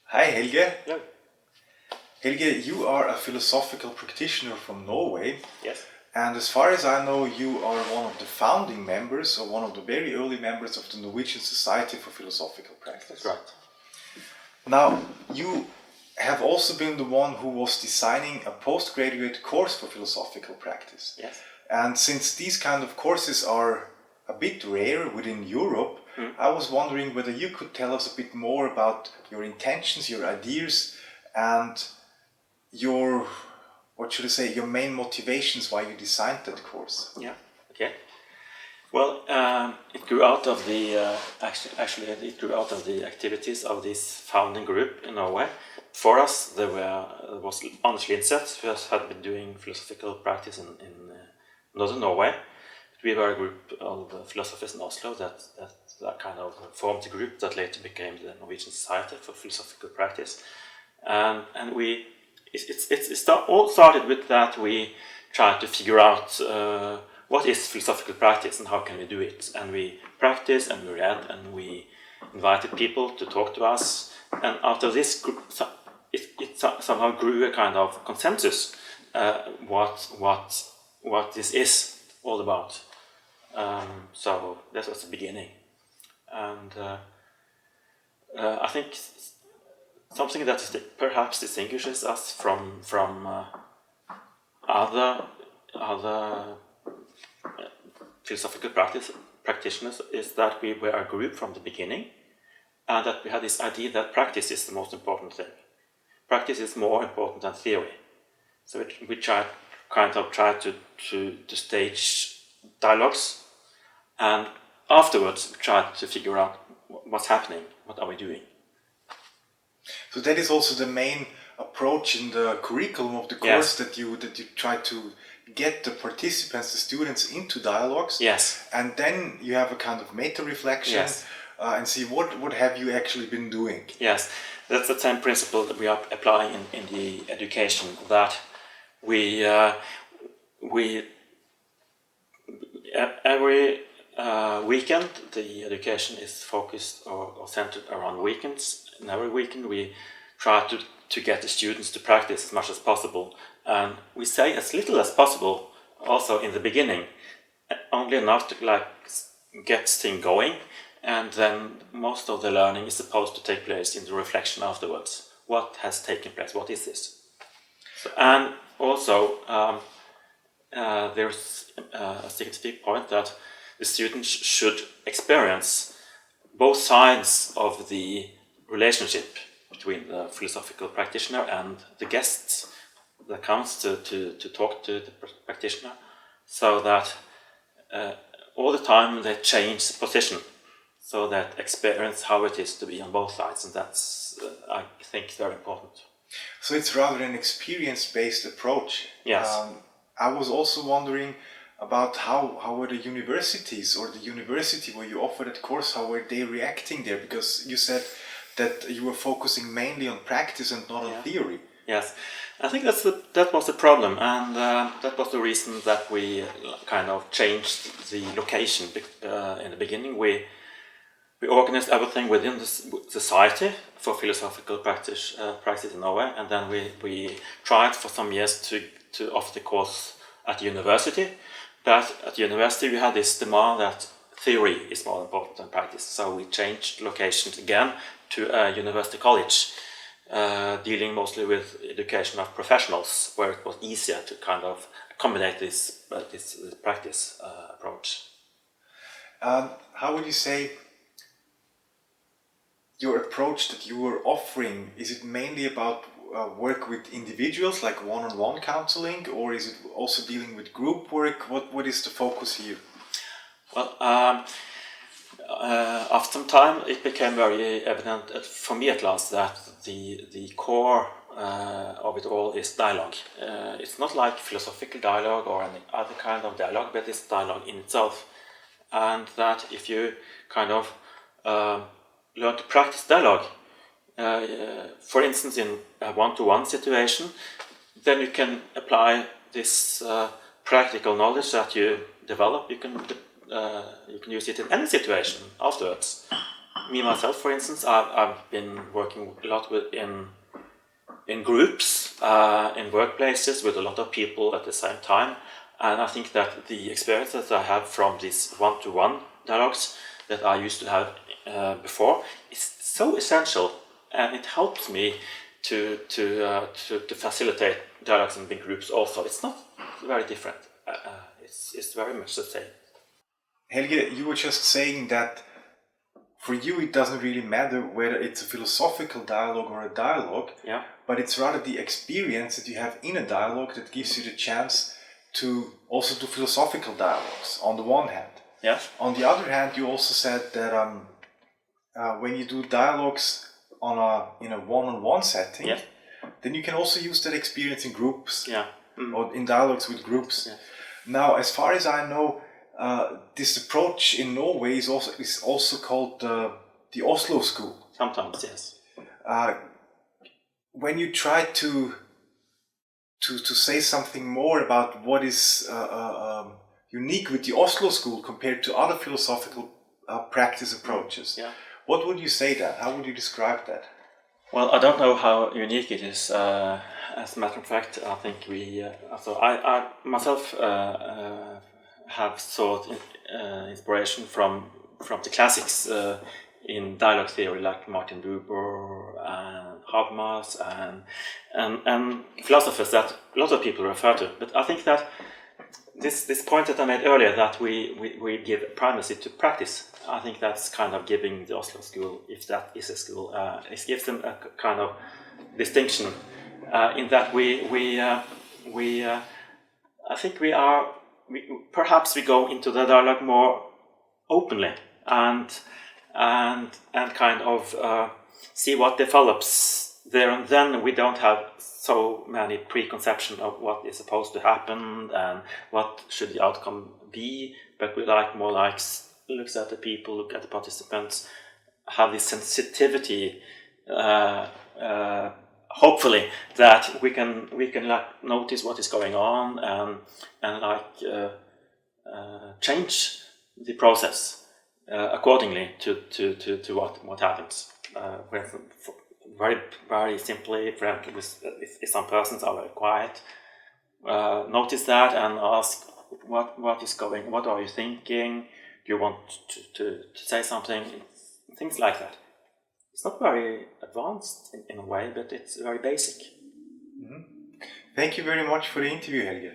Hi Helge. No. Helge, you are a philosophical practitioner from Norway, Yes. and as far as I know, you are one of the founding members or one of the very early members of the Norwegian Society for Philosophical Practice. That's right. Now, you have also been the one who was designing a postgraduate course for philosophical practice. Yes. And since these kind of courses are a bit rare within Europe, I was wondering whether you could tell us a bit more about your intentions, your ideas, and your, what should I say, your main motivations why you designed that course. Yeah. Okay. Well, it grew out of the actually it grew out of the activities of this founding group in Norway. For us, there was Anders Linseth, who had been doing philosophical practice in northern Norway. We were a group of philosophers in Oslo that kind of formed a group that later became the Norwegian Society for Philosophical Practice, and all started with that. We tried to figure out what is philosophical practice and how can we do it, and we practiced and we read and we invited people to talk to us, and after this it somehow grew a kind of consensus what this is all about. So that was the beginning, and I think something that perhaps distinguishes us from other philosophical practitioners is that we were a group from the beginning, and that we had this idea that practice is the most important thing. Practice is more important than theory. So we tried to stage dialogues, and afterwards we tried to figure out what's happening, what are we doing. So that is also the main approach in the curriculum of the course, Yes. that you try to get the participants, the students, into dialogues. Yes. And then you have a kind of meta-reflection. Yes. And see what have you actually been doing. Yes, that's the same principle that we are applying in the education, that we every weekend the education is focused or centered around weekends, and every weekend we try to get the students to practice as much as possible, and we say as little as possible also in the beginning, only enough to get things going, and then most of the learning is supposed to take place in the reflection afterwards. What has taken place? What is this? And also there's a significant point that the students should experience both sides of the relationship between the philosophical practitioner and the guest that comes to talk to the practitioner, so that all the time they change position, so that experience how it is to be on both sides, and that's I think very important. So it's rather an experience-based approach. Yes. I was also wondering about how were the universities or the university where you offered that course, how were they reacting there? Because you said that you were focusing mainly on practice and not on theory. Yes, I think that was the problem, and that was the reason that we kind of changed the location. In the beginning, we organized everything within the Society for Philosophical Practice in Norway, and then we tried for some years to offer the course at the university. But at the university we had this demand that theory is more important than practice, so we changed locations again to a university college, dealing mostly with education of professionals, where it was easier to kind of accommodate this practice approach. How would you say your approach that you were offering, is it mainly about work with individuals, like one-on-one counseling, or is it also dealing with group work? What is the focus here? Well, after some time it became very evident for me at last that the core of it all is dialogue. It's not like philosophical dialogue or any other kind of dialogue, but it's dialogue in itself, and that if you kind of learn to practice dialogue, for instance in a one-to-one situation, then you can apply this practical knowledge that you develop. You can use it in any situation afterwards. me myself, for instance, I've been working a lot in groups, in workplaces with a lot of people at the same time, and I think that the experience that I have from these one-to-one dialogues that I used to have before is so essential, and it helps me to facilitate dialogues in big groups. Also, it's not very different. It's very much the same. Helge, you were just saying that for you it doesn't really matter whether it's a philosophical dialogue or a dialogue, Yeah. but it's rather the experience that you have in a dialogue that gives you the chance to also do philosophical dialogues on the one hand. Yeah. On the other hand, you also said that when you do dialogues in a one-on-one setting, Yeah. then you can also use that experience in groups, Yeah. Mm. or in dialogues with groups. Yeah. Now, as far as I know, this approach in Norway is also called the Oslo School. Sometimes, yes. When you try to say something more about what is unique with the Oslo School compared to other philosophical practice approaches, Yeah. what would you say that? How would you describe that? Well, I don't know how unique it is. As a matter of fact, I think I myself have sought inspiration from the classics in dialogue theory, like Martin Buber and Habermas and philosophers that a lot of people refer to. But I think that this point that I made earlier, that we give primacy to practice, I think that's kind of giving the Oslo School, if that is a school, it gives them a kind of distinction in that I think perhaps we go into the dialogue more openly and kind of see what develops there, and then we don't have so many preconceptions of what is supposed to happen and what should the outcome be, but we more like looks at the people, look at the participants, have this sensitivity, hopefully, that we can notice what is going on and change the process accordingly to what happens. Very, very simply, if some persons are very quiet, notice that and ask what is going. What are you thinking? Do you want to say something? Things like that. It's not very advanced in a way, but it's very basic. Mm-hmm. Thank you very much for the interview, Helge.